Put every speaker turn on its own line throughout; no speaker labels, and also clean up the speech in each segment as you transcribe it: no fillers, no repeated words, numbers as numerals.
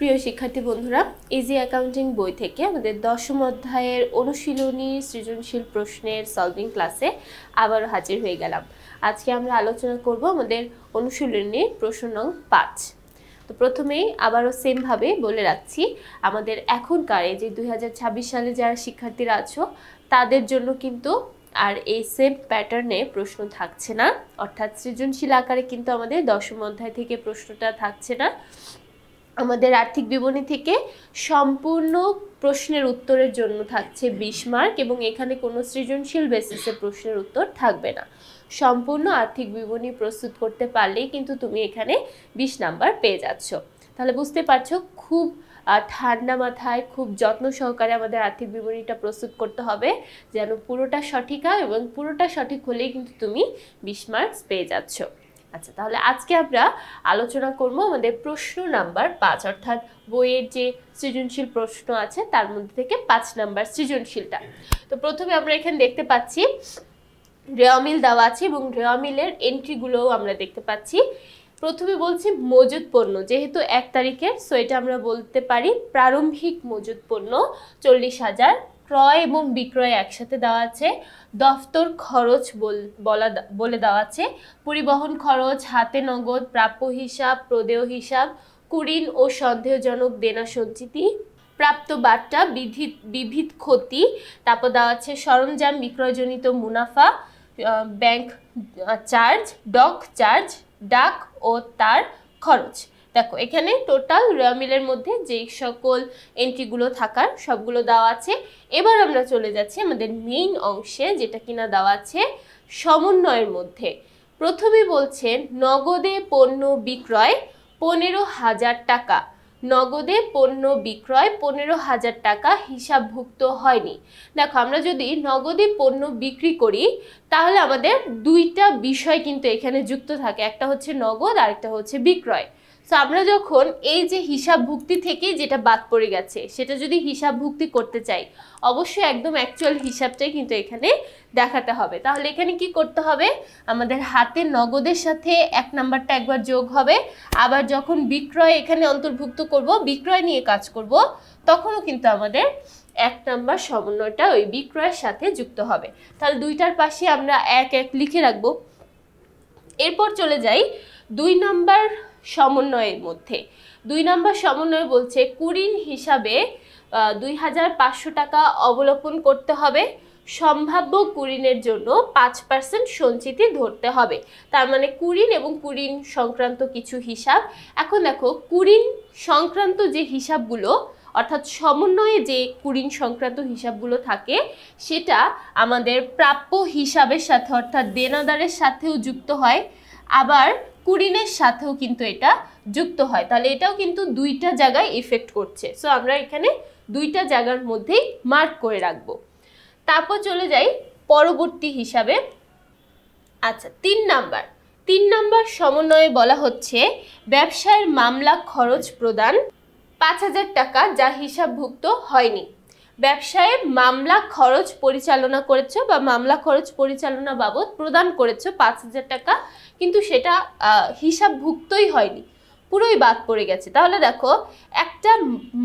প্রিয় শিক্ষার্থী বন্ধুরা, ইজি অ্যাকাউন্টিং বই থেকে আমাদের দশম অধ্যায়ের অনুশীলনী সৃজনশীল প্রশ্নের সলভিং ক্লাসে আবারও হাজির হয়ে গেলাম। আজকে আমরা আলোচনা করব আমাদের অনুশীলনীর প্রশ্ন নং 5। তো প্রথমেই আবারও সেমভাবে বলে রাখছি, আমাদের এখনকার এই যে 2026 সালে যারা শিক্ষার্থীরা আছো তাদের জন্য কিন্তু আর এই সেম প্যাটার্নে প্রশ্ন থাকছে না, অর্থাৎ সৃজনশীল আকারে কিন্তু আমাদের দশম অধ্যায় থেকে প্রশ্নটা থাকছে না। আমাদের আর্থিক বিবরণী থেকে সম্পূর্ণ প্রশ্নের উত্তরের জন্য থাকছে 20 মার্ক এবং এখানে কোনো সৃজনশীল বেসিসে প্রশ্নের উত্তর থাকবে না। সম্পূর্ণ আর্থিক বিবরণী প্রস্তুত করতে পারলেই কিন্তু তুমি এখানে 20 নাম্বার পেয়ে যাচ্ছ। তাহলে বুঝতে পারছো খুব ঠান্ডা মাথায় খুব যত্ন সহকারে আমাদের আর্থিক বিবরণীটা প্রস্তুত করতে হবে যেন পুরোটা সঠিক হয়, এবং পুরোটা সঠিক হলেই কিন্তু তুমি 20 মার্কস পেয়ে যাচ্ছ। আচ্ছা, তাহলে আজকে আমরা আলোচনা করব আমাদের প্রশ্ন নাম্বার 5, অর্থাৎ বইয়ের যে সৃজনশীল প্রশ্ন আছে তার মধ্যে থেকে 5 নাম্বার সৃজনশীলটা। তো প্রথমে আমরা এখানে দেখতে পাচ্ছি রেওয়ামিল দেওয়া আছে এবং রেওয়ামিলের এন্ট্রিগুলোও আমরা দেখতে পাচ্ছি। প্রথমে বলছি মজুদ পণ্য, যেহেতু 1 তারিখের, সো এটা আমরা বলতে পারি প্রারম্ভিক মজুদ পণ্য 40,000। ক্রয় এবং বিক্রয় একসাথে দেওয়া আছে। দফতর খরচ বলে দেওয়া আছে। পরিবহন খরচ, হাতে নগদ, প্রাপ্য হিসাব, প্রদেয় হিসাব, কুঋণ ও সন্দেহজনক দেনা সঞ্চিতি, প্রাপ্ত বার্তা, বিবিধ ক্ষতি, তারপর দেওয়া আছে সরঞ্জাম বিক্রয়জনিত মুনাফা, ব্যাংক চার্জ, ডক চার্জ, ডাক ও তার খরচ। দেখো এখানে টোটাল রেওয়ামিলের মধ্যে যে সকল এন্ট্রিগুলো থাকার সবগুলো দেওয়া আছে। এবার আমরা চলে যাচ্ছি আমাদের মেইন অংশে, যেটা কিনা দেওয়া আছে সমন্বয়ের মধ্যে। প্রথমে বলছে নগদে পণ্য বিক্রয় 15,000 টাকা। নগদে পণ্য বিক্রয় 15,000 টাকা হিসাবভুক্ত হয়নি। দেখো আমরা যদি নগদে পণ্য বিক্রি করি তাহলে আমাদের দুইটা বিষয় কিন্তু এখানে যুক্ত থাকে, একটা হচ্ছে নগদ আর একটা হচ্ছে বিক্রয়। সো আমরা যখন এই যে হিসাবভুক্তি থেকে যেটা বাদ পড়ে গেছে সেটা যদি হিসাবভুক্তি করতে চাই, অবশ্যই একদম অ্যাকচুয়াল হিসাবটাই কিন্তু এখানে দেখাতে হবে। তাহলে এখানে কি করতে হবে, আমাদের হাতে নগদের সাথে 1 নাম্বারটা একবার যোগ হবে, আবার যখন বিক্রয় এখানে অন্তর্ভুক্ত করব, বিক্রয় নিয়ে কাজ করব, তখনও কিন্তু আমাদের 1 নাম্বার সমন্বয়টা ওই বিক্রয়ের সাথে যুক্ত হবে। তাহলে দুইটার পাশে আমরা 1-1 লিখে রাখবো। এরপর চলে যাই 2 নাম্বার সমন্বয়ের মধ্যে। 2 নাম্বার সমন্বয় বলছে কুঋণ হিসাবে 2,500 টাকা অবলোকন করতে হবে। সম্ভাব্য কুঋণের জন্য 5% সঞ্চিতি ধরতে হবে। তার মানে কুঋণ এবং কুঋণ সংক্রান্ত কিছু হিসাব। এখন দেখো কুঋণ সংক্রান্ত যে হিসাবগুলো, অর্থাৎ সমন্বয়ে যে কুঋণ সংক্রান্ত হিসাবগুলো থাকে সেটা আমাদের প্রাপ্য হিসাবের সাথে অর্থাৎ দেনাদারের সাথেও যুক্ত হয়, আবার কুঋণের সাথেও কিন্তু এটা যুক্ত হয়। তাহলে এটাও কিন্তু দুইটা জায়গায় ইফেক্ট করছে। সো আমরা এখানে দুইটা জায়গার মধ্যেই মার্ক করে রাখবো। তারপর চলে যাই পরবর্তী হিসাবে। আচ্ছা, 3 নাম্বার সমন্বয়ে বলা হচ্ছে ব্যবসায়ের মামলা খরচ প্রদান 5,000 টাকা যা হিসাবভুক্ত হয়নি। ব্যবসায়ে মামলা খরচ পরিচালনা করেছো বা মামলা খরচ পরিচালনা বাবদ প্রদান করেছো 5,000 টাকা, কিন্তু সেটা হিসাবভুক্তই হয়নি, পুরোই বাদ পড়ে গেছে। তাহলে দেখো একটা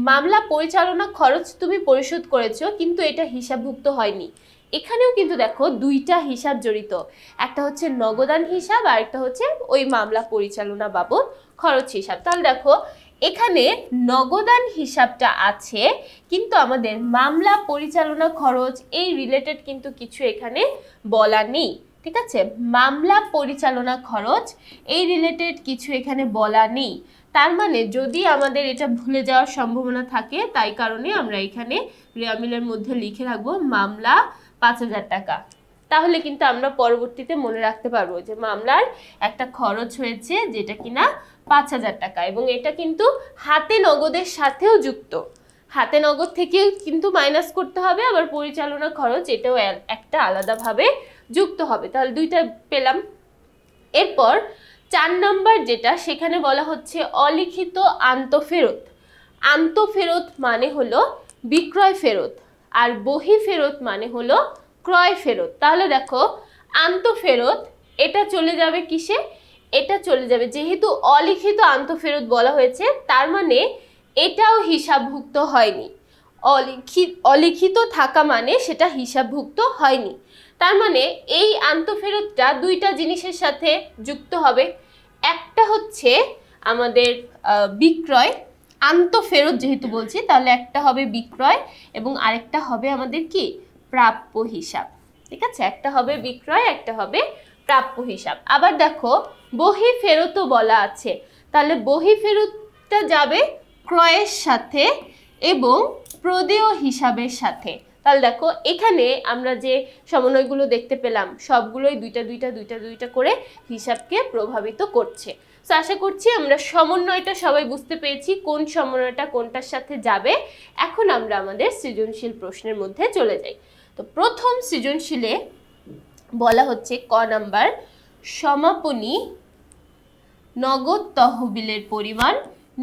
মামলা পরিচালনা খরচ তুমি পরিশোধ করেছো কিন্তু এটা হিসাবভুক্ত হয়নি। এখানেও কিন্তু দেখো দুইটা হিসাব জড়িত, একটা হচ্ছে নগদান হিসাব আর একটা হচ্ছে ওই মামলা পরিচালনা বাবদ খরচ হিসাব। তাহলে দেখো এখানে নগদান হিসাবটা আছে কিন্তু আমাদের মামলা পরিচালনা খরচ এই রিলেটেড কিন্তু কিছু এখানে বলা নেই। ঠিক আছে, মামলা পরিচালনা খরচ এই রিলেটেড কিছু এখানে বলা নেই। তার মানে যদি আমাদের এটা ভুলে যাওয়ার সম্ভাবনা থাকে, তাই কারণে আমরা এখানে রেওয়ামিলের মধ্যে লিখে রাখবো মামলা 5,000 টাকা। তাহলে কিন্তু আমরা পরবর্তীতে মনে রাখতে পারবো যে মামলার একটা খরচ হয়েছে যেটা কিনা 5,000 টাকা, এবং এটা কিন্তু হাতে নগদের সাথেও যুক্ত। হাতে নগদ থেকেও কিন্তু মাইনাস করতে হবে, আবার পরিচালনা খরচ এটাও একটা আলাদাভাবে যুক্ত হবে। তাহলে দুইটা পেলাম। এরপর 4 নাম্বার যেটা, সেখানে বলা হচ্ছে অলিখিত আন্তঃফেরত। আন্তঃফেরত মানে হলো বিক্রয় ফেরত, আর বহি ফেরত মানে হলো ক্রয় ফেরত। তাহলে দেখো আন্তঃফেরত এটা চলে যাবে কিসে, এটা চলে যাবে, যেহেতু অলিখিত আন্তঃফেরত বলা হয়েছে তার মানে এটাও হিসাবভুক্ত হয়নি। অলিখিত থাকা মানে সেটা হিসাবভুক্ত হয়নি। তার মানে এই আন্তঃফেরতটা দুইটা জিনিসের সাথে যুক্ত হবে। একটা হচ্ছে আমাদের বিক্রয়, আন্তঃফেরত যেহেতু বলছি তাহলে একটা হবে বিক্রয় এবং আরেকটা হবে আমাদের কি প্রাপ্য হিসাব। ঠিক আছে, একটা হবে বিক্রয়, একটা হবে প্রাপ্য হিসাব। আবার দেখো বহিঃফেরতও বলা আছে, তাহলে বহিঃফেরতটা যাবে ক্রয়ের সাথে এবং প্রদেয় হিসাবের সাথে। তাহলে দেখো এখানে আমরা যে সমন্বয়গুলো দেখতে পেলাম সবগুলোই দুইটা দুইটা দুইটা দুইটা করে হিসাবকে প্রভাবিত করছে। তো আশা করছি আমরা সমন্বয়টা সবাই বুঝতে পেরেছি, কোন সমন্বয়টা কোনটার সাথে যাবে। এখন আমরা আমাদের সৃজনশীল প্রশ্নের মধ্যে চলে যাই। তো প্রথম সৃজনশীলে বলা হচ্ছে ক নাম্বার, সমাপনী নগদ তহবিলের পরিমাণ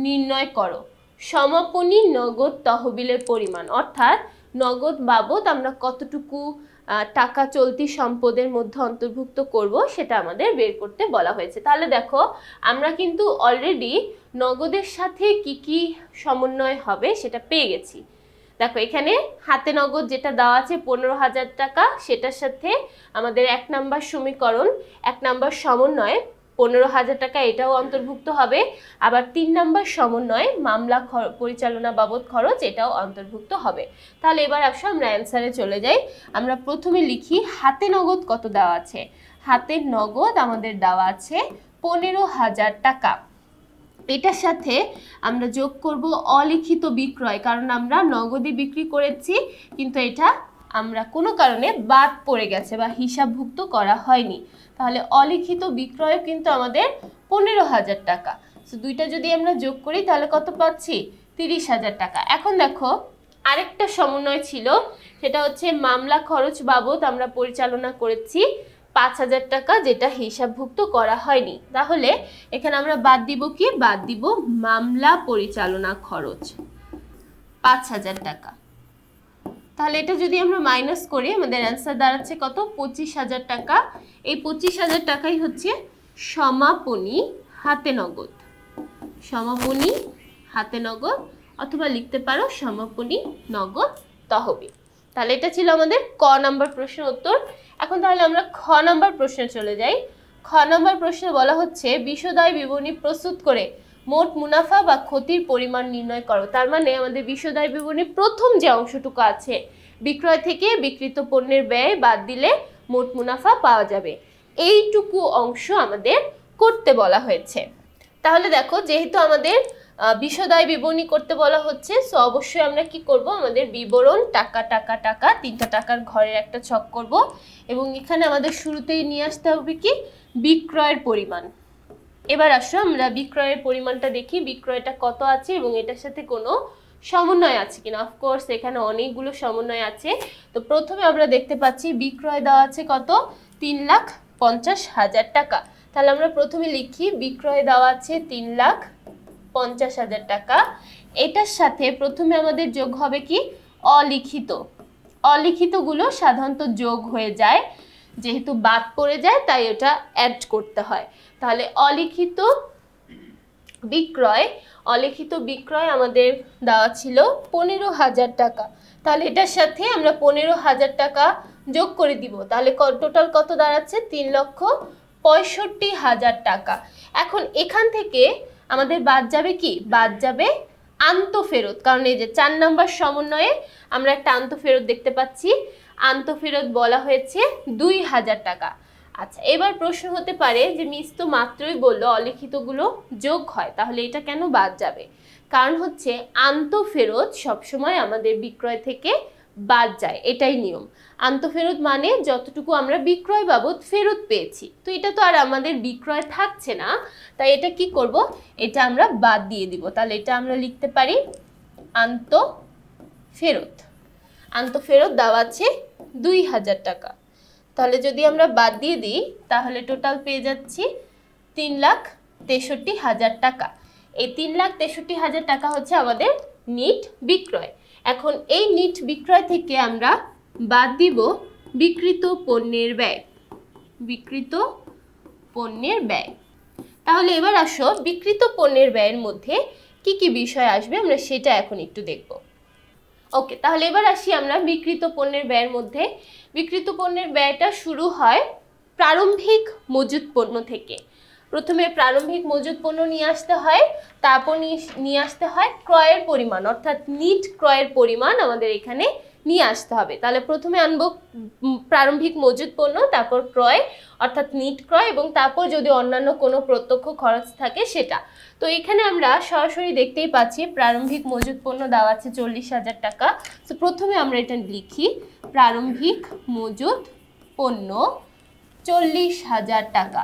নির্ণয় করো। সমাপনী নগদ তহবিলের পরিমাণ অর্থাৎ নগদ বাবদ আমরা কতটুকু টাকা চলতি সম্পদের মধ্যে অন্তর্ভুক্ত করব সেটা আমাদের বের করতে বলা হয়েছে। তাহলে দেখো আমরা কিন্তু অলরেডি নগদের সাথে কি কি সমন্বয় হবে সেটা পেয়ে গেছি। দেখো এখানে হাতে নগদ যেটা দেওয়া আছে 15,000 টাকা, সেটার সাথে আমাদের 1 নাম্বার সমীকরণ 1 নাম্বার সমন্বয়ে 15,000 টাকা এটাও অন্তর্ভুক্ত হবে। আবার 3 নাম্বার সমন্বয়ে মামলা পরিচালনা বাবদ খরচ এটাও অন্তর্ভুক্ত হবে। তাহলে এবার আসো আমরা অ্যান্সারে চলে যাই। আমরা প্রথমে লিখি হাতে নগদ কত দেওয়া আছে। হাতে নগদ আমাদের দেওয়া আছে 15,000 টাকা। এটার সাথে আমরা যোগ করব অলিখিত বিক্রয়, কারণ আমরা নগদে বিক্রি করেছি কিন্তু এটা আমরা কোনো কারণে বাদ পড়ে গেছে বা হিসাবভুক্ত করা হয়নি। তাহলে অলিখিত বিক্রয় কিন্তু আমাদের 15,000 টাকা। তো দুইটা যদি আমরা যোগ করি তাহলে কত পাচ্ছি 30,000 টাকা। এখন দেখো আরেকটা সমন্বয় ছিল, সেটা হচ্ছে মামলা খরচ বাবদ আমরা পরিচালনা করেছি 5,000 টাকা, যেটা হিসাবভুক্ত করা হয়নি। তাহলে এখানে আমরা বাদ দিব কি, বাদ দিব মামলা পরিচালনা খরচ 5,000 টাকা। তাহলে এটা যদি আমরা মাইনাস করি আমাদের অ্যান্সার দাঁড়াচ্ছে কত 25,000 টাকা। এই 25,000 টাকাই হচ্ছে সমাপনী হাতে নগদ। সমাপনী হাতে নগদ অথবা লিখতে পারো সমাপনী নগদ তহবিল। তাহলে এটা ছিল আমাদের ক নাম্বার প্রশ্নের উত্তর। এখন তাহলে আমরা খ নাম্বার প্রশ্নে চলে যাই। খ নাম্বার প্রশ্নে বলা হচ্ছে বিশদায় বিবরণী প্রস্তুত করে মোট মুনাফা বা ক্ষতির পরিমাণ নির্ণয় করো। তার মানে আমাদের বিশদায় বিবরণী প্রথম যে অংশটুকু আছে, বিক্রয় থেকে বিক্রিত পণ্যের ব্যয় বাদ দিলে মোট মুনাফা পাওয়া যাবে, এইটুকু অংশ আমাদের করতে বলা হয়েছে। তাহলে দেখো যেহেতু আমাদের বিশদায় বিবরণী করতে বলা হচ্ছে, সো অবশ্যই আমরা কি করব, আমাদের বিবরণ টাকা টাকা টাকা 3টা টাকার ঘরের একটা ছক করব এবং এখানে আমাদের শুরুতেই নিয়ে আসতে হবে কি বিক্রয়ের পরিমাণ। এবার আসো আমরা বিক্রয়ের পরিমাণটা দেখি, বিক্রয়টা কত আছে এবং এটার সাথে কোনো সমন্বয় আছে কিনা। অফকোর্স এখানে অনেকগুলো সমন্বয় আছে। তো প্রথমে আমরা দেখতে পাচ্ছি বিক্রয় দেওয়া আছে কত 3,50,000 টাকা। তাহলে আমরা প্রথমে লিখি বিক্রয় দেওয়া আছে 3,50,000 টাকা। এটার সাথে প্রথমে আমাদের যোগ হবে কি অলিখিত। অলিখিতগুলো সাধারণত যোগ হয়ে যায়, যেহেতু বাদ পড়ে যায় তাই ওটা অ্যাড করতে হয়। তাহলে অলিখিত বিক্রয়, অলিখিত বিক্রয় আমাদের দেওয়া ছিল 15,000 টাকা। তাহলে এটার সাথে আমরা 15,000 টাকা যোগ করে দিব। তাহলে টোটাল কত দাঁড়াচ্ছে 3,65,000 টাকা। এখন এখান থেকে আমাদের বাদ যাবে কি, বাদ যাবে আন্তঃফেরত, কারণ এই যে 4 নাম্বার সমন্বয়ে আমরা একটা আন্তঃফেরত দেখতে পাচ্ছি। আন্তঃফেরত বলা হয়েছে 2,000 টাকা। আচ্ছা, এবার প্রশ্ন হতে পারে যে মিস তো মাত্রই বললো অলিখিতগুলো যোগ হয়, তাহলে এটা কেন বাদ যাবে? কারণ হচ্ছে আন্তঃফেরত সবসময় আমাদের বিক্রয় থেকে বাদ যায়, এটাই নিয়ম। আন্তঃফেরত মানে যতটুকু আমরা বিক্রয় বাবদ ফেরত পেয়েছি, তো এটা তো আর আমাদের বিক্রয় থাকছে না, তাই এটা কি করব, এটা আমরা বাদ দিয়ে দিব। তাহলে এটা আমরা লিখতে পারি আন্তঃফেরত। আন্তঃফেরত দেওয়া আছে 2,000 টাকা। তাহলে যদি আমরা বাদ দিয়ে দিই তাহলে টোটাল পেয়ে যাচ্ছি 3,63,000 টাকা। এই 3,63,000 টাকা হচ্ছে আমাদের নিট বিক্রয়। এখন এই নিট বিক্রয় থেকে আমরা বাদ দিব বিক্রিত পণ্যের ব্যয়। বিক্রিত পণ্যের ব্যয়। তাহলে এবার আসো বিক্রিত পণ্যের ব্যয়ের মধ্যে কি কি বিষয় আসবে আমরা সেটা এখন একটু দেখব। ওকে, তাহলে এবার আসি আমরা বিক্রিত পণ্যের ব্যয়ের মধ্যে। বিক্রিত পণ্যের ব্যয়টা শুরু হয় প্রারম্ভিক মজুত পণ্য থেকে। প্রথমে প্রারম্ভিক মজুত পণ্য নিয়ে আসতে হয়, তারপর নিয়ে আসতে হয় ক্রয়ের পরিমাণ, অর্থাৎ নিট ক্রয়ের পরিমাণ আমাদের এখানে নিয়ে আসতে হবে। তাহলে প্রথমে আনবো প্রারম্ভিক মজুত পণ্য, তারপর ক্রয় অর্থাৎ নিট ক্রয়, এবং তারপর যদি অন্যান্য কোনো প্রত্যক্ষ খরচ থাকে সেটা। তো এখানে আমরা সরাসরি দেখতেই পাচ্ছি প্রারম্ভিক মজুত পণ্য দেওয়া আছে 40,000 টাকা। তো প্রথমে আমরা এটা লিখি, প্রারম্ভিক মজুত পণ্য 40,000 টাকা।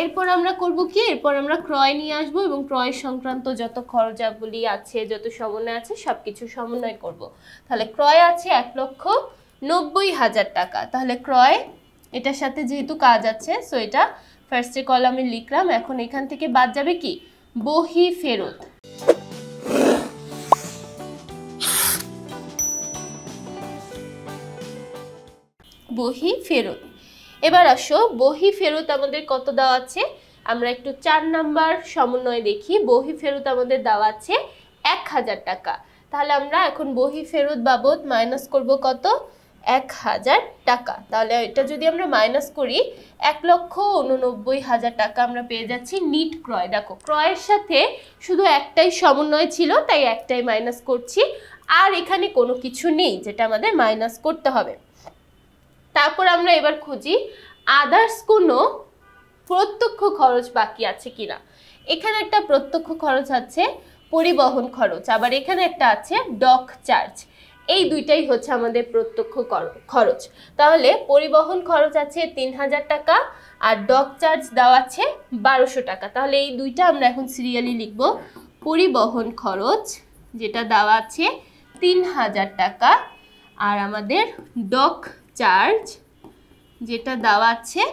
এরপর আমরা করব কি, এরপর আমরা ক্রয় নিয়ে আসবো এবং ক্রয় সংক্রান্ত যত খরচাবলী আছে, যত সমন্বয় আছে সবকিছু সমন্বয় করব। তাহলে ক্রয় আছে 1,90,000 টাকা। তাহলে ক্রয়, এটার সাথে যেহেতু কাজ আছে সো এটা ফার্স্টে কলামে লিখলাম। এখন এখান থেকে বাদ যাবে কি, বহি ফেরত। বহি ফেরত। এবার আসো বহি ফেরত আমাদের কত দেওয়া আছে, আমরা একটু 4 নাম্বার সমন্বয় দেখি। বহি ফেরত আমাদের দেওয়া আছে 1,000 টাকা। তাহলে আমরা এখন বহি ফেরত বাবদ মাইনাস করব কত, 1,000 টাকা। তাহলে এটা যদি আমরা মাইনাস করি 1,89,000 টাকা আমরা পেয়ে যাচ্ছি নিট ক্রয়। দেখো ক্রয়ের সাথে শুধু একটাই সমন্বয় ছিল, তাই একটাই মাইনাস করছি, আর এখানে কোনো কিছু নেই যেটা আমাদের মাইনাস করতে হবে। তারপর আমরা এবার খুঁজি আদার্স কোনো প্রত্যক্ষ খরচ বাকি আছে কিনা। এখানে একটা প্রত্যক্ষ খরচ আছে পরিবহন খরচ, আবার এখানে একটা আছে ডক চার্জ। এই দুইটাই হচ্ছে আমাদের প্রত্যক্ষ খরচ। তাহলে পরিবহন খরচ আছে 3,000 টাকা আর ডক চার্জ দেওয়া আছে 1,200 টাকা। তাহলে এই দুইটা আমরা এখন সিরিয়ালি লিখব। পরিবহন খরচ যেটা দেওয়া আছে 3,000 টাকা, আর আমাদের ডক চার্জ যেটা দেওয়া আছে,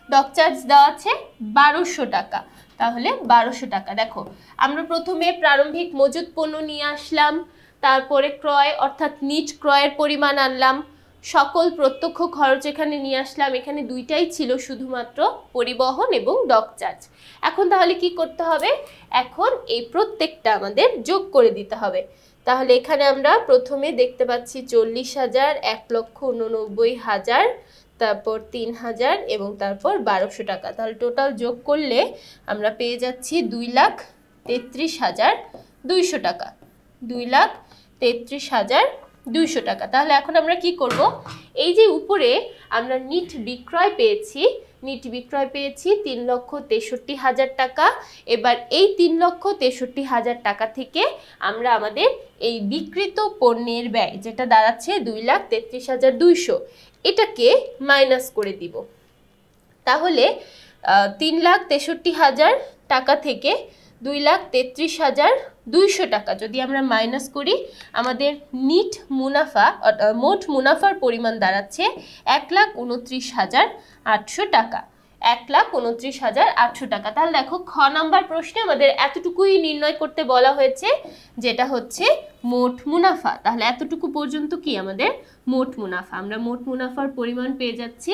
ডক চার্জ দেওয়া আছে 1,200 টাকা। তাহলে 1,200 টাকা। দেখো আমরা প্রথমে প্রারম্ভিক মজুত পণ্য নিয়ে আসলাম, তারপরে ক্রয় অর্থাৎ নিট ক্রয়ের পরিমাণ আনলাম, সকল প্রত্যক্ষ খরচ এখানে নিয়ে আসলাম। এখানে দুইটাই ছিল শুধুমাত্র পরিবহন এবং ডক চার্জ। এখন তাহলে কি করতে হবে, এখন এই প্রত্যেকটা আমাদের যোগ করে দিতে হবে। তাহলে এখানে আমরা প্রথমে দেখতে পাচ্ছি 40,000, 1,89,000, তারপর 3,000 এবং তারপর 1,200 টাকা। তাহলে টোটাল যোগ করলে আমরা পেয়ে যাচ্ছি 2,33,200 টাকা। 2,33,200 টাকা। তাহলে এখন আমরা কি করব, এই যে উপরে আমরা নিট বিক্রয় পেয়েছি, নিট বিক্রয় পেয়েছি 3,63,000 টাকা। এবার এই 3,63,000 টাকা থেকে আমরা আমাদের এই বিক্রিত পণ্যের ব্যয় যেটা দাঁড়াচ্ছে 2,33,200, এটাকে মাইনাস করে দিব। তাহলে 3,63,000 টাকা থেকে 2,33,200 টাকা যদি আমরা মাইনাস করি, আমাদের নিট মুনাফা মোট মুনাফার পরিমাণ দাঁড়াচ্ছে 1,29,800 টাকা। 1,29,800 টাকা। তাহলে দেখো খ নাম্বার প্রশ্নে আমাদের এতটুকুই নির্ণয় করতে বলা হয়েছে, যেটা হচ্ছে মোট মুনাফা। তাহলে এতটুকু পর্যন্ত কি আমাদের মোট মুনাফা, আমরা মোট মুনাফার পরিমাণ পেয়ে যাচ্ছি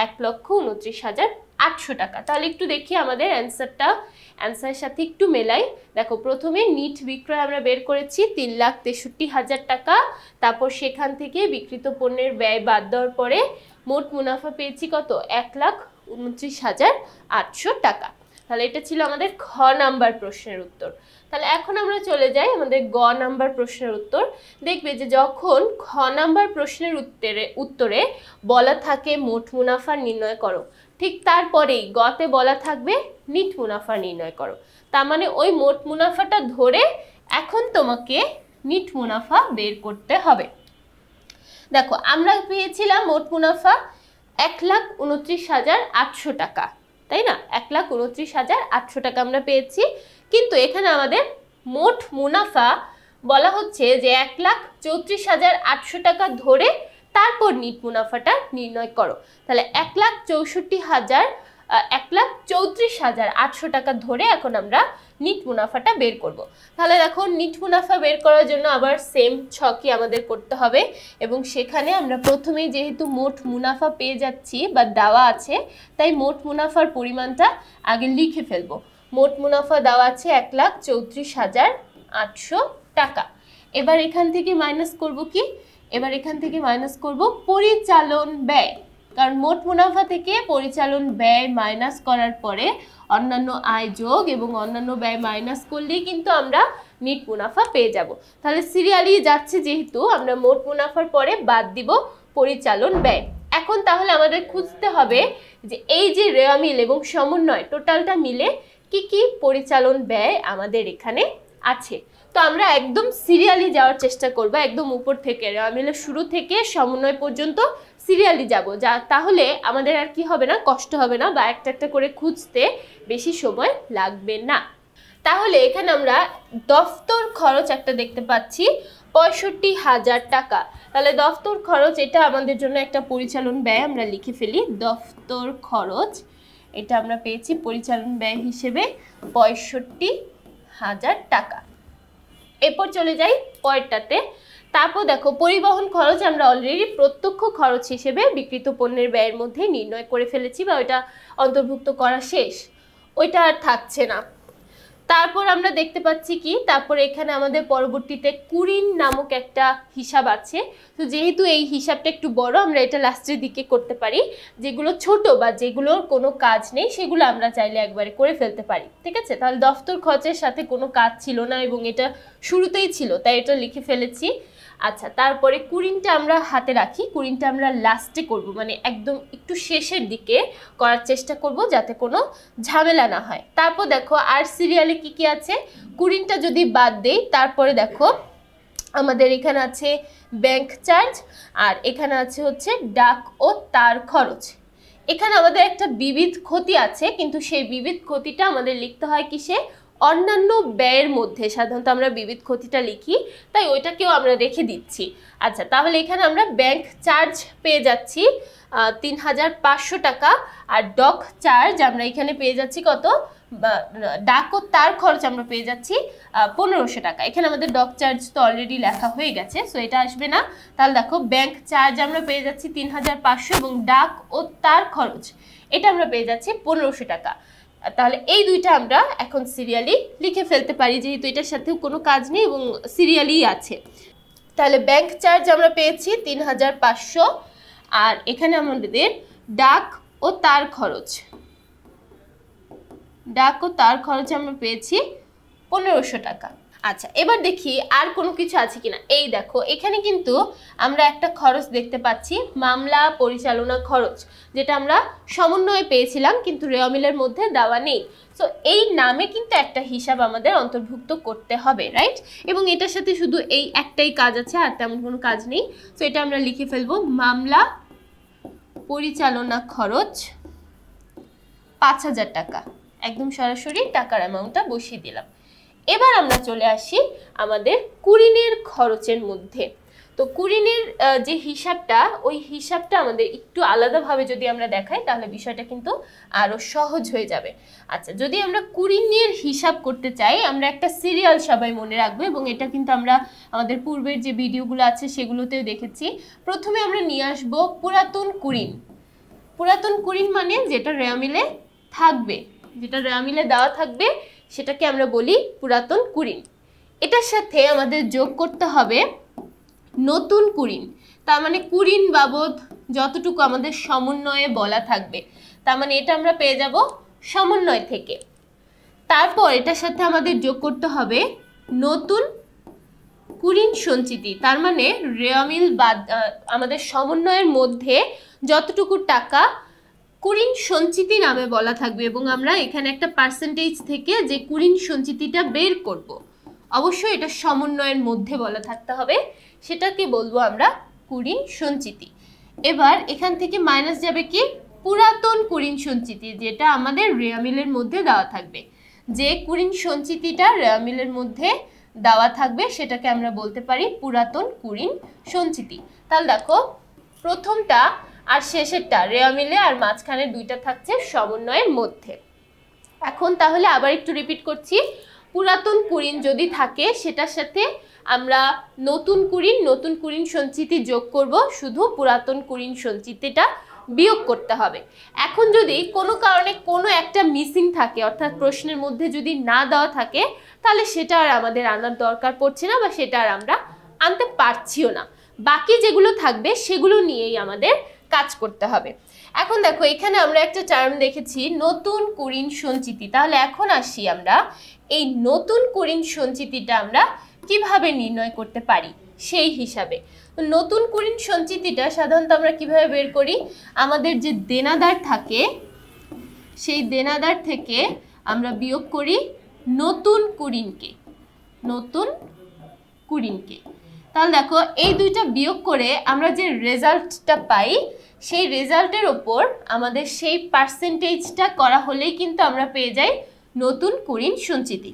1,29,800 টাকা। তাহলে একটু দেখি আমাদের অ্যান্সারের সাথে একটু মেলাই। দেখো প্রথমে নিট বিক্রয় আমরা বের করেছি 3,63,000 টাকা, তারপর সেখান থেকে বিক্রিত পণ্যের ব্যয় বাদ দেওয়ার পরে মোট মুনাফা পেয়েছি কত, 1,29,800 টাকা। তাহলে এটা ছিল আমাদের খ নাম্বার প্রশ্নের উত্তর। তাহলে এখন আমরা চলে যাই আমাদের গ নাম্বার প্রশ্নের উত্তর। দেখবে যে যখন খ নাম্বার প্রশ্নের উত্তরে বলা থাকে মোট মুনাফা নির্ণয় করো, ঠিক তারপরেই গতে বলা থাকবে নিট মুনাফা নির্ণয় করো। তার মানে ওই মোট মুনাফাটা ধরে এখন তোমাকে নিট মুনাফা বের করতে হবে। দেখো আমরা পেয়েছিলাম মোট মুনাফা 1,29,800 টাকা, তাই না? 1,29,800 টাকা আমরা পেয়েছি, কিন্তু এখানে আমাদের মোট মুনাফা বলা হচ্ছে যে 1,34,800 টাকা ধরে তারপর নিট মুনাফাটা নির্ণয় করো। তাহলে 1,34,800 টাকা ধরে এখন আমরা নিট মুনাফাটা বের করব। তাহলে দেখো নিট মুনাফা বের করার জন্য আবার সেম ছকই আমাদের করতে হবে, এবং সেখানে আমরা প্রথমেই যেহেতু মোট মুনাফা পেয়ে যাচ্ছি বা দেওয়া আছে, তাই মোট মুনাফার পরিমাণটা আগে লিখে ফেলবো। মোট মুনাফা দেওয়া আছে 1,34,800 টাকা। এবার এখান থেকে মাইনাস করব কি, এবার এখান থেকে মাইনাস করব পরিচালন ব্যয়, কারণ মোট মুনাফা থেকে পরিচালন ব্যয় মাইনাস করার পরে অন্যান্য আয় যোগ এবং অন্যান্য ব্যয় মাইনাস করলেই কিন্তু আমরা নেট মুনাফা পেয়ে যাব। তাহলে সিরিয়ালি যাচ্ছে, যেহেতু আমরা মোট মুনাফার পরে বাদ দিব পরিচালন ব্যয়। এখন তাহলে আমাদের খুঁজতে হবে যে এই যে রেওয়া মিল এবং সমন্বয় টোটালটা মিলে কি কি পরিচালন ব্যয় আমাদের এখানে আছে। তো আমরা একদম সিরিয়ালি যাওয়ার চেষ্টা করব, একদম উপর থেকে রেওয়া মিলের শুরু থেকে সমন্বয় পর্যন্ত সিরিয়ালি যাব, যা তাহলে আমাদের আর কি হবে না, কষ্ট হবে না, বা একটা একটা করে খুঁজতে বেশি সময় লাগবে না। তাহলে এখানে আমরা দফতর খরচ একটা দেখতে পাচ্ছি 65,000 টাকা। তাহলে দফতর খরচ এটা আমাদের জন্য একটা পরিচালন ব্যয়, আমরা লিখে ফেলি দফতর খরচ, এটা আমরা পেয়েছি পরিচালন ব্যয় হিসেবে 65,000 টাকা। এরপর চলে যাই পরেরটাতে। তারপর দেখো পরিবহন খরচ আমরা অলরেডি প্রত্যক্ষ খরচ হিসেবে বিক্রিত পণ্যের ব্যয়ের মধ্যে নির্ণয় করে ফেলেছি, বা ওইটা অন্তর্ভুক্ত করা শেষ, ওইটা আর থাকছে না। তারপর আমরা দেখতে পাচ্ছি কি, তারপর এখানে আমাদের পরবর্তীতে কুরিন নামক একটা হিসাব আছে। তো যেহেতু এই হিসাবটা একটু বড়, আমরা এটা লাস্টের দিকে করতে পারি, যেগুলো ছোট বা যেগুলোর কোনো কাজ নেই সেগুলো আমরা চাইলে একবারে করে ফেলতে পারি, ঠিক আছে। তাহলে দফতর খরচের সাথে কোনো কাজ ছিল না এবং এটা শুরুতেই ছিল, তাই এটা লিখে ফেলেছি। আচ্ছা, তারপরে কুরিনটা আমরা হাতে রাখি, কুরিনটা আমরা লাস্টে করব, মানে একদম একটু শেষের দিকে করার চেষ্টা করব যাতে কোনো ঝামেলা না হয়। তারপর দেখো আর সিরিয়ালে কি কি আছে, কুরিনটা যদি বাদ দেই তারপরে দেখো আমাদের এখানে আছে ব্যাংক চার্জ, আর এখানে আছে হচ্ছে ডাক ও তার খরচ। এখানে আমাদের একটা বিবিধ ক্ষতি আছে, কিন্তু সেই বিবিধ ক্ষতিটা আমাদের লিখতে হয় কিসে, অন্যান্য ব্যয়ের মধ্যে। সাধারণত আমরা বিবিধ ক্ষতিটা লিখি, তাই ওইটাকেও আমরা রেখে দিচ্ছি। আচ্ছা, তাহলে এখানে আমরা ব্যাংক চার্জ পেয়ে যাচ্ছি 3,500 টাকা, আর ডক চার্জ আমরা এখানে পেয়ে যাচ্ছি কত, ডাক ও তার খরচ আমরা পেয়ে যাচ্ছি 1,500 টাকা। এখানে আমাদের ডক চার্জ তো অলরেডি লেখা হয়ে গেছে, সো এটা আসবে না। তাহলে দেখো ব্যাংক চার্জ আমরা পেয়ে যাচ্ছি 3,500 এবং ডাক ও তার খরচ এটা আমরা পেয়ে যাচ্ছি 1,500 টাকা। তাহলে এই দুইটা আমরা এখন সিরিয়ালি লিখে ফেলতে পারি, যেহেতু এটার সাথেও কোনো কাজ নেই এবং সিরিয়ালি আছে। তাহলে ব্যাংক চার্জ আমরা পেয়েছি 3,500, আর এখানে আমাদের ডাক ও তার খরচ, ডাক ও তার খরচ আমরা পেয়েছি 1,500 টাকা। আচ্ছা, এবার দেখি আর কোনো কিছু আছে কিনা। এই দেখো এখানে কিন্তু আমরা একটা খরচ দেখতে পাচ্ছি, মামলা পরিচালনা খরচ, যেটা আমরা সমন্বয়ে পেয়েছিলাম কিন্তু রেওয়া মিলের মধ্যে দেওয়া নেই। সো এই নামে কিন্তু একটা হিসাব আমাদের অন্তর্ভুক্ত করতে হবে, রাইট। এবং এটার সাথে শুধু এই একটাই কাজ আছে, আর তেমন কোনো কাজ নেই। সো এটা আমরা লিখে ফেলবো মামলা পরিচালনা খরচ 5,000 টাকা, একদম সরাসরি টাকার অ্যামাউন্টটা বসিয়ে দিলাম। এবার আমরা চলে আসি আমাদের কুরিনের খরচের মধ্যে। তো কুরিনের যে হিসাবটা, ওই হিসাবটা আমাদের একটু আলাদাভাবে যদি আমরা দেখাই তাহলে বিষয়টা কিন্তু আরো সহজ হয়ে যাবে। আচ্ছা, যদি আমরা কুরিনের হিসাব করতে চাই, আমরা একটা সিরিয়াল সবাই মনে রাখবো, এবং এটা কিন্তু আমরা আমাদের পূর্বের যে ভিডিওগুলো আছে সেগুলোতেও দেখেছি। প্রথমে আমরা নিয়ে আসবো পুরাতন কুরিন। পুরাতন কুরিন মানে যেটা রেওয়া মিলে থাকবে, যেটা রেওয়া মিলে দেওয়া থাকবে সেটাকে আমরা বলি পুরাতন কুরিন। এটার সাথে আমাদের যোগ করতে হবে নতুন কুরিন, তার মানে কুরিন বাবদ যতটুকু আমাদের সমন্বয়ে বলা থাকবে, তার মানে এটা আমরা পেয়ে যাব সমন্বয় থেকে। তারপর এটার সাথে আমাদের যোগ করতে হবে নতুন কুরিন সঞ্চিতি, তার মানে রেওয়া মিল বাদ আমাদের সমন্বয়ের মধ্যে যতটুকু টাকা কুরিন সঞ্চিতি নামে বলা থাকবে, এবং আমরা এখানে একটা পার্সেন্টেজ থেকে যে কুরিন সঞ্চিতিটা বের করব, অবশ্যই এটা সমন্বয়ের মধ্যে বলা থাকতে হবে, সেটাকে বলবো আমরা কুরিন সঞ্চিতি। এবার এখান থেকে মাইনাস যাবে কি, পুরাতন কুরিন সঞ্চিতি, যেটা আমাদের রেওয়া মিলের মধ্যে দেওয়া থাকবে। যে কুরিন সঞ্চিতিটা রেওয়া মিলের মধ্যে দেওয়া থাকবে সেটাকে আমরা বলতে পারি পুরাতন কুরিন সঞ্চিতি। তাহলে দেখো প্রথমটা আর শেষেরটা রেওয়া মিলে, আর মাঝখানে দুইটা থাকছে সমন্বয়ের মধ্যে। এখন তাহলে আবার একটু রিপিট করছি, পুরাতন কুরিন যদি থাকে সেটার সাথে আমরা নতুন কুরিন সঞ্চিতি যোগ করব, শুধু পুরাতন কুরিন সঞ্চিতিটা বিয়োগ করতে হবে। এখন যদি কোনো কারণে কোনো একটা মিসিং থাকে, অর্থাৎ প্রশ্নের মধ্যে যদি না দেওয়া থাকে, তাহলে সেটা আর আমাদের আনার দরকার পড়ছে না বা সেটা আর আমরা আনতে পারছিও না। বাকি যেগুলো থাকবে সেগুলো নিয়েই আমাদের কাজ করতে হবে। এখন দেখো এখানে আমরা একটা টার্ম দেখেছি নতুন কুরিন সঞ্চিতি। তাহলে এখন আসি আমরা এই নতুন কুরিন সঞ্চিতিটা আমরা কিভাবে নির্ণয় করতে পারি সেই হিসাবে। নতুন কুরিন সঞ্চিতিটা সাধারণত আমরা কিভাবে বের করি, আমাদের যে দেনাদার থাকে সেই দেনাদার থেকে আমরা বিয়োগ করি নতুন কুরিনকে, নতুন কুরিনকে। তাহলে দেখো এই দুইটা বিয়োগ করে আমরা যে রেজাল্টটা পাই সেই রেজাল্টের ওপর আমাদের সেই পার্সেন্টেজটা করা হলেই কিন্তু আমরা পেয়ে যাই নতুন কুরিন সঞ্চিতি।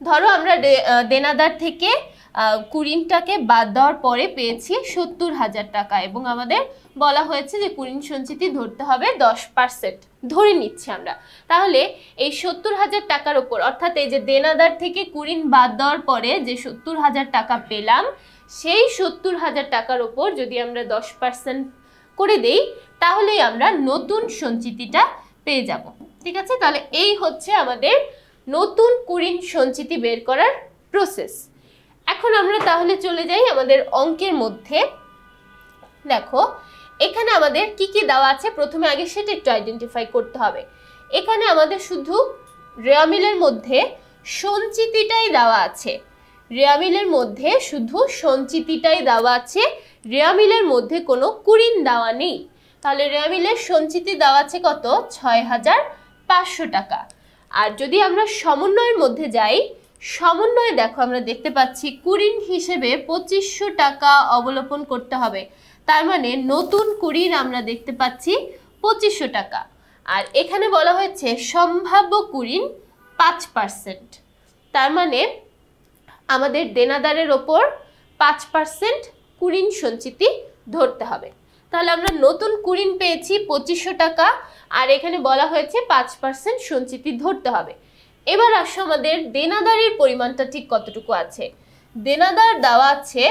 ধরো আমরা দেনাদার থেকে কুরিনটাকে বাদ দেওয়ার পরে পেয়েছি ৭০,০০০ টাকা এবং আমাদের বলা হয়েছে যে কুরিন সঞ্চিতি ধরতে হবে 10% ধরে নিচ্ছি আমরা। তাহলে এই ৭০,০০০ টাকার উপর, অর্থাৎ এই যে দেনাদার থেকে কুরিন বাদ দেওয়ার পরে যে ৭০,০০০ টাকা পেলাম, সেই ৭০,০০০ টাকার উপর যদি আমরা 10% করে দেই তাহলেই আমরা নতুন সঞ্চিতিটা পেয়ে যাব। ঠিক আছে, তাহলে এই হচ্ছে আমাদের নতুন কুরিন সঞ্চিতি বের করার প্রসেস। এখন আমরা তাহলে চলে যাই আমাদের অঙ্কের মধ্যে। দেখো এখানে আমাদের কি কি দেওয়া আছে প্রথমে আগে সেটা একটু আইডেন্টিফাই করতে হবে। এখানে আমাদের শুধু রেয়ামিলের মধ্যে সঞ্চিতিটাই দেওয়া আছে, রেয়ামিলের মধ্যে শুধু সঞ্চিতিটাই দেওয়া আছে, রেয়ামিলের মধ্যে কোনো কুরিন দেওয়া নেই। তাহলে রেয়ামিলের সঞ্চিতি দেওয়া আছে কত, ৬,৫০০ টাকা। আর যদি আমরা সমন্বয়ের মধ্যে যাই, সমন্বয়ে দেখো আমরা দেখতে পাচ্ছি কুরিন হিসেবে ২৫০০ টাকা অবলোকন করতে হবে। তার মানে নতুন কুরিন আমরা দেখতে পাচ্ছি ২৫০০ টাকা। আর এখানে বলা হয়েছে সম্ভাব্য কুরিন ৫%, তার মানে আমাদের দেনাদারের ওপর ৫% কুরিন সঞ্চিতি ধরতে হবে। তাহলে আমরা নতুন কুরিন পেয়েছি ২৫০০ টাকা আর এখানে বলা হয়েছে ৫% সঞ্চিতি ধরতে হবে। এবার আসো আমাদের দেনাদারের পরিমাণটা ঠিক কতটুকু আছে। দেনাদার দেওয়া আছে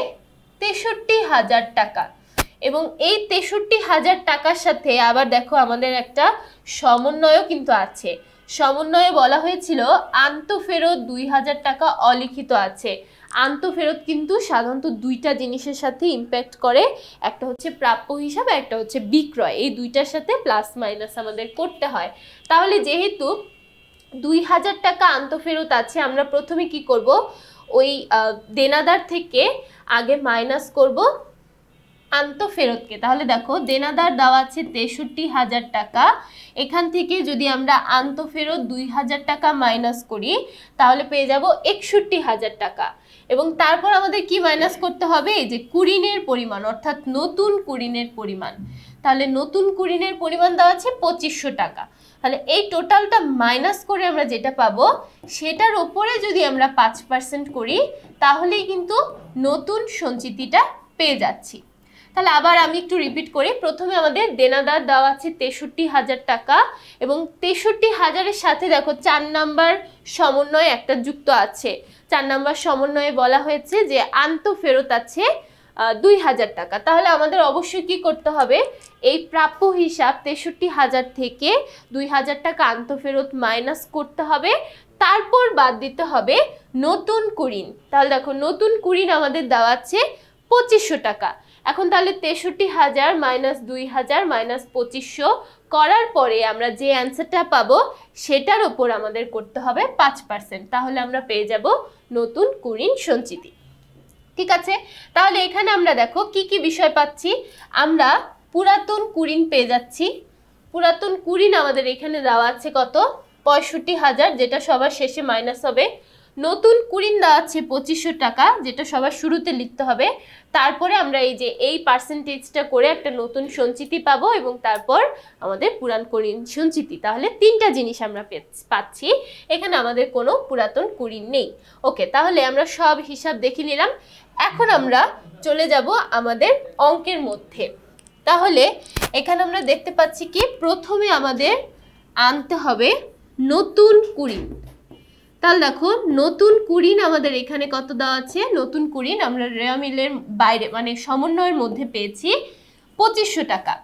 ৬৩,০০০ টাকা এবং এই ৬৩,০০০ টাকার সাথে আবার দেখো আমাদের একটা সমন্বয়ও কিন্তু আছে। সমন্বয়ে বলা হয়েছিল আন্তঃফেরত ২,০০০ টাকা অলিখিত আছে। আন্তঃফেরত কিন্তু সাধারণত দুইটা জিনিসের সাথে ইম্প্যাক্ট করে, একটা হচ্ছে প্রাপ্য হিসাবে, একটা হচ্ছে বিক্রয়। এই দুইটার সাথে প্লাস মাইনাস আমাদের করতে হয়। তাহলে যেহেতু ২,০০০ টাকা আন্তঃফেরত আছে, আমরা প্রথমে কি করব, ওই দেনাদার থেকে আগে মাইনাস করব আন্তঃফেরতকে। তাহলে দেখো দেনাদার দেওয়া আছে ৬৩,০০০ টাকা, এখান থেকে যদি আমরা আন্তঃফেরত ২,০০০ টাকা মাইনাস করি তাহলে পেয়ে যাব ৬১,০০০ টাকা। এবং তারপর আমাদের কি মাইনাস করতে হবে, এই যে কুরিনের পরিমাণ অর্থাৎ নতুন কুরিনের পরিমাণ। তাহলে নতুন কুরিনের পরিমাণ দেওয়া আছে ২৫০০ টাকা। তাহলে এই টোটালটা মাইনাস করে আমরা যেটা পাবো সেটার ওপরে যদি আমরা ৫% করি তাহলেই কিন্তু নতুন সঞ্চিতিটা পেয়ে যাচ্ছি। তাহলে আবার আমি একটু রিপিট করি। প্রথমে আমাদের দেনাদার দেওয়া আছে ৬৩,০০০ টাকা এবং ৬৩,০০০-এর সাথে দেখো ৪ নাম্বার সমন্বয় একটা যুক্ত আছে। ৪ নাম্বার সমন্বয়ে বলা হয়েছে যে আন্তঃফেরত আছে ২,০০০ টাকা। তাহলে আমাদের অবশ্যই কি করতে হবে, এই প্রাপ্য হিসাব ৬৩,০০০ থেকে ২,০০০ টাকা আন্তঃফেরত মাইনাস করতে হবে, তারপর বাদ দিতে হবে নতুন কুরিন। তাহলে দেখো নতুন কুরিন আমাদের দেওয়া আছে ২৫০০ টাকা। এখন তাহলে ৬৩,০০০ মাইনাস ২,০০০ মাইনাস ২৫০০ করার পরে আমরা যে অ্যান্সারটা পাবো সেটার ওপর আমাদের করতে হবে ৫%। তাহলে আমরা পেয়ে যাব নতুন কুরিন সঞ্চিতি। ঠিক আছে, তাহলে এখানে আমরা দেখো কি কি বিষয় পাচ্ছি। আমরা পুরাতন কুরিন পেয়ে যাচ্ছি। পুরাতন কুরিন আমাদের এখানে দেওয়া আছে কত, ৬৫,০০০, যেটা সবার শেষে মাইনাস হবে। নতুন কুরিন দেওয়া আছে ২৫০০ টাকা, যেটা সবার শুরুতে লিখতে হবে। তারপরে আমরা এই যে এই পার্সেন্টেজটা করে একটা নতুন সঞ্চিতি পাবো এবং তারপর আমাদের পুরান কুরিন সঞ্চিতি। তাহলে 3টা জিনিস আমরা পাচ্ছি, এখানে আমাদের কোনো পুরাতন কুরিন নেই। ওকে, তাহলে আমরা সব হিসাব দেখে নিলাম। এখন আমরা চলে যাব আমাদের অঙ্কের মধ্যে। তাহলে এখানে আমরা দেখতে পাচ্ছি কি প্রথমে আমাদের আনতে হবে নতুন কুরিন। তাহলে দেখো নতুন কুরিন আমাদের এখানে কত দেওয়া আছে, নতুন কুরিন আমরা রেয়ামিলের বাইরে মানে সমন্বয়ের মধ্যে পেয়েছি 2500 টাকা।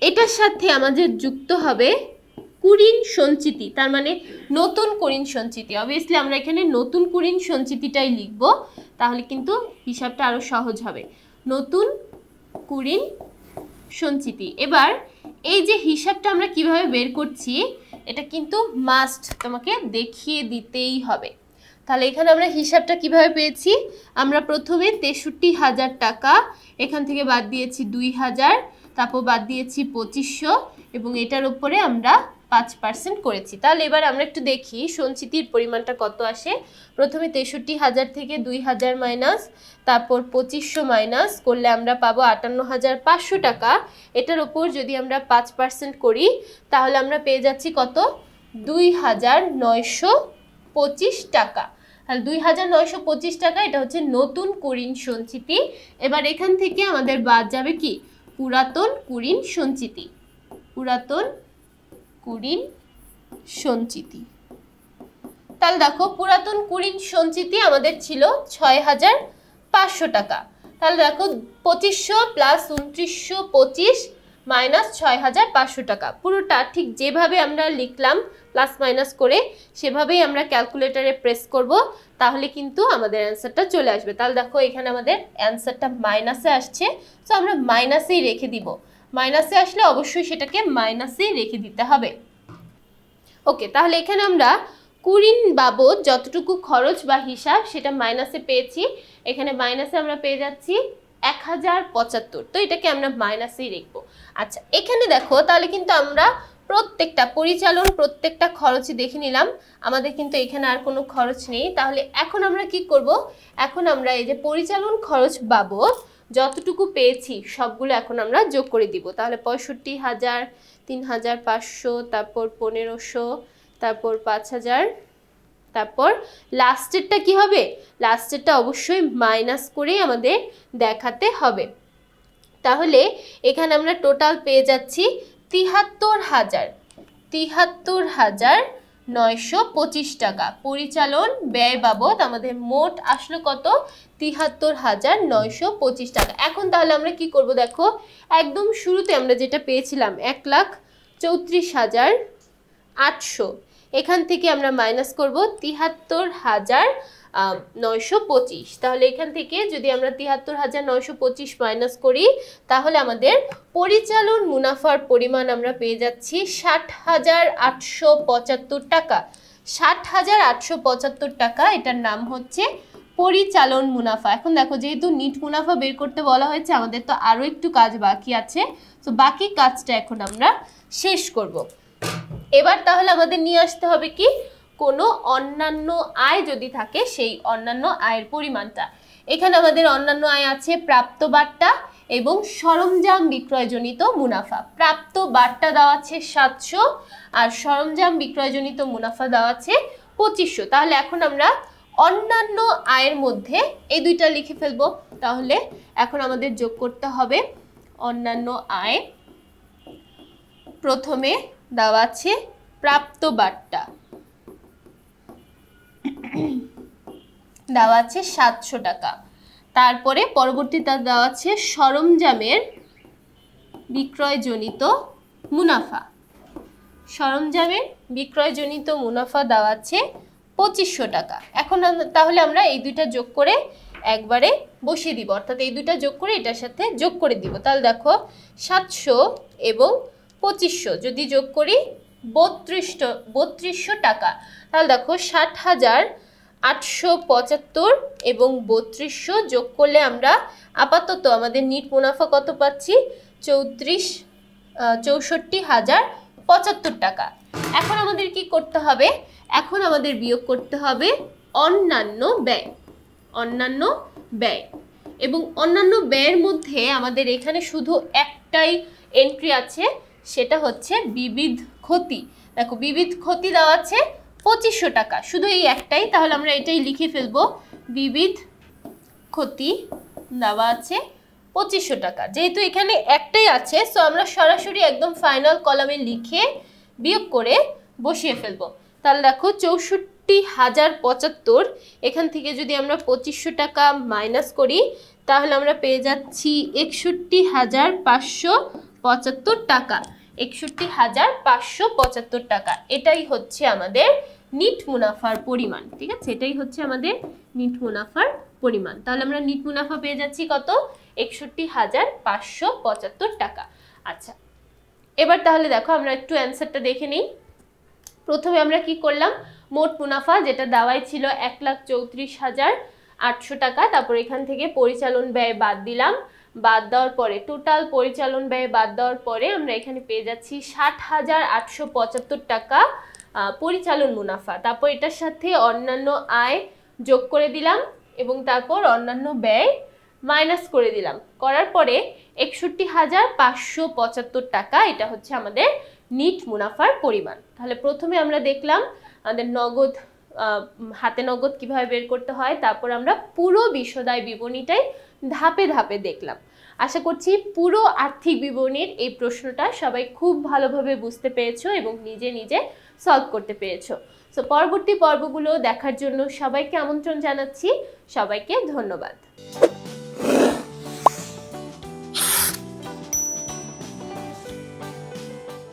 এটার সাথে আমাদের যুক্ত হবে কুরিন সঞ্চিতি, তার মানে নতুন কুরিন সঞ্চিতি। অবভিয়াসলি আমরা এখানে নতুন কুরিন সঞ্চিতিটাই লিখব, তাহলে কিন্তু হিসাবটা আরো সহজ হবে। নতুন কুরিন সঞ্চিতি। এবার এই যে হিসাবটা আমরা কিভাবে বের করছি এটা কিন্তু মাস্ট তোমাকে দেখিয়ে দিতেই হবে। তাহলে এখানে আমরা হিসাবটা কিভাবে পেয়েছি, আমরা প্রথমে 63,000 টাকা, এখান থেকে বাদ দিয়েছি 2,000, তারপর বাদ দিয়েছি 2500 এবং এটার উপরে আমরা 5% করেছি। তাহলে এবার আমরা একটু দেখি সঞ্চিতির পরিমাণটা কত আসে। প্রথমে 63,000 থেকে 2,000 মাইনাস, তারপর 2500 মাইনাস করলে আমরা পাবো 58,500 টাকা। এটার উপর যদি আমরা 5% করি তাহলে আমরা পেয়ে যাচ্ছি কত, 2,925 টাকা। তাহলে 2,925 টাকা, এটা হচ্ছে নতুন কুরিন সঞ্চিতি। এবার এখান থেকে আমাদের বাদ যাবে কি, পুরাতন কুরিন সঞ্চিতি। পুরাতন কুরিন সঞ্চিতি। তাহলে দেখো পুরাতন কুরিন সঞ্চিতি আমাদের ছিল 6,500 টাকা। তাহলে দেখো 2500 প্লাস 2925 মাইনাস 6,500 টাকা, পুরোটা ঠিক যেভাবে আমরা লিখলাম প্লাস মাইনাস করে সেভাবেই আমরা ক্যালকুলেটরে প্রেস করব, তাহলে কিন্তু আমাদের অ্যান্সারটা চলে আসবে। তাহলে দেখো এখানে আমাদের অ্যান্সারটা মাইনাসে আসছে, তো আমরা মাইনাসেই রেখে দিব। মাইনাসে আসলে অবশ্যই সেটাকে মাইনাসেই রেখে দিতে হবে। ওকে, তাহলে এখানে আমরা কুরিন বাবদ যতটুকু খরচ বা হিসাব সেটা মাইনাসে পেয়েছি। এখানে মাইনাসে আমরা পেয়ে যাচ্ছি 1075, তো এটাকে আমরা মাইনাসেই রাখবো। আচ্ছা, এখানে দেখো তাহলে কিন্তু আমরা প্রত্যেকটা পরিচালন প্রত্যেকটা খরচই দেখে নিলাম, আমাদের কিন্তু এখানে আর কোনো খরচ নেই। তাহলে এখন আমরা কি করব, এখন আমরা এই যে পরিচালন খরচ বাবদ যতটুকু পেয়েছি সবগুলো এখন আমরা যোগ করে দিব। তাহলে 65,000, 3,500, তারপর 1,500, তারপর 5,000, তারপর লাস্টেরটা কি হবে, লাস্টেরটা অবশ্যই মাইনাস করেই আমাদের দেখাতে হবে। তাহলে এখানে আমরা টোটাল পেয়ে যাচ্ছি 73,925 টাকা। পরিচালন ব্যয় বাবদ আমাদের মোট আসলো কত, 73,925 টাকা। এখন তাহলে আমরা কি করব, দেখো একদম শুরুতে আমরা যেটা পেয়েছিলাম 1,34,800, এখান থেকে আমরা মাইনাস করব 73,925। তাহলে এখান থেকে যদি আমরা 73,925 মাইনাস করি তাহলে আমাদের পরিচালন মুনাফার পরিমাণ আমরা পেয়ে যাচ্ছি 60,875 টাকা। 60,875 টাকা, এটার নাম হচ্ছে পরিচালন মুনাফা। এখন দেখো যেহেতু নিট মুনাফা বের করতে বলা হয়েছে, আমাদের তো আরও একটু কাজ বাকি আছে, তো বাকি কাজটা এখন আমরা শেষ করব। এবার তাহলে আমাদের নিয়ে আসতে হবে কি, কোনো অন্যান্য আয় যদি থাকে সেই অন্যান্য আয়ের পরিমাণটা। এখানে আমাদের অন্যান্য আয় আছে প্রাপ্ত বাট্টা এবং সরঞ্জাম বিক্রয়জনিত মুনাফা। প্রাপ্ত বাট্টা দেওয়া আছে 700 আর সরঞ্জাম বিক্রয়জনিত মুনাফা দেওয়া আছে 2500। তাহলে এখন আমরা অন্যান্য আয়ের মধ্যে এই দুইটা লিখে ফেলবো। তাহলে এখন আমাদের যোগ করতে হবে অন্যান্য আয়। প্রথমে দেওয়া আছে প্রাপ্ত বাট্টা, দেওয়া আছে 700 টাকা। তারপরে পরবর্তীতে দেওয়া আছে সরঞ্জামের বিক্রয়জনিত মুনাফা। সরঞ্জামের বিক্রয়জনিত মুনাফা দেওয়া আছে 2500 টাকা। এখন তাহলে আমরা এই দুইটা যোগ করে একবারে বসিয়ে দিব, অর্থাৎ এই দুইটা যোগ করে এটার সাথে যোগ করে দিব। তাহলে দেখো 700 এবং 2500 যদি যোগ করি 3200 টাকা। তাহলে দেখো 60,875 এবং 3200 যোগ করলে আমরা আপাতত আমাদের নিট মুনাফা কত পাচ্ছি, 64,075 টাকা। এখন আমাদের কি করতে হবে, এখন আমাদের বিয়োগ করতে হবে অন্যান্য ব্যয়। অন্যান্য ব্যয় এবং অন্যান্য ব্যয়ের মধ্যে আমাদের এখানে শুধু একটাই এন্ট্রি আছে, সেটা হচ্ছে বিবিধ ক্ষতি। দেখো বিবিধ ক্ষতি দেওয়া আছে 2500 টাকা, শুধু এই একটাই। তাহলে আমরা এটাই লিখে ফেলবো, বিবিধ ক্ষতি দেওয়া আছে 2500 টাকা। যেহেতু এখানে একটাই আছে, সো আমরা সরাসরি একদম ফাইনাল কলামে লিখে বিয়োগ করে বসিয়ে ফেলবো। তাহলে দেখো 64,075, এখান থেকে যদি আমরা 2500 টাকা মাইনাস করি তাহলে আমরা পেয়ে যাচ্ছি 61,575 টাকা। 61,575 টাকা, এটাই হচ্ছে আমাদের নিট মুনাফার পরিমাণ। ঠিক আছে, এটাই হচ্ছে আমাদের নিট মুনাফার পরিমাণ। তাহলে আমরা নিট মুনাফা পেয়ে যাচ্ছি কত? 61,575 টাকা। আচ্ছা, এবার তাহলে দেখো আমরা একটু অ্যান্সারটা দেখে নিই। প্রথমে আমরা কি করলাম, মোট মুনাফা যেটা দেওয়াই ছিল 1,34,800 টাকা, তারপর এখান থেকে পরিচালন ব্যয় বাদ দিলাম, বাদ দেওয়ার পরে টোটাল পরিচালন ব্যয় বাদ দেওয়ার পরে আমরা এখানে পেয়ে যাচ্ছি 60,875 টাকা পরিচালন মুনাফা। তারপর এটার সাথে অন্যান্য আয় যোগ করে দিলাম এবং তারপর অন্যান্য ব্যয় মাইনাস করে দিলাম, করার পরে 61,575 টাকা, এটা হচ্ছে আমাদের নিট মুনাফার পরিমাণ। তাহলে প্রথমে আমরা দেখলাম আমাদের নগদ হাতে নগদ কিভাবে বের করতে হয়, তারপর আমরা পুরো বিশদায় বিবরণীটাই ধাপে ধাপে দেখলাম। আশা করছি পুরো আর্থিক বিবরণীর এই প্রশ্নটা সবাই খুব ভালোভাবে বুঝতে পেরেছো এবং নিজে নিজে সলভ করতে পেরেছো। সো পরবর্তী পর্বগুলো দেখার জন্য সবাইকে আমন্ত্রণ জানাচ্ছি। সবাইকে ধন্যবাদ।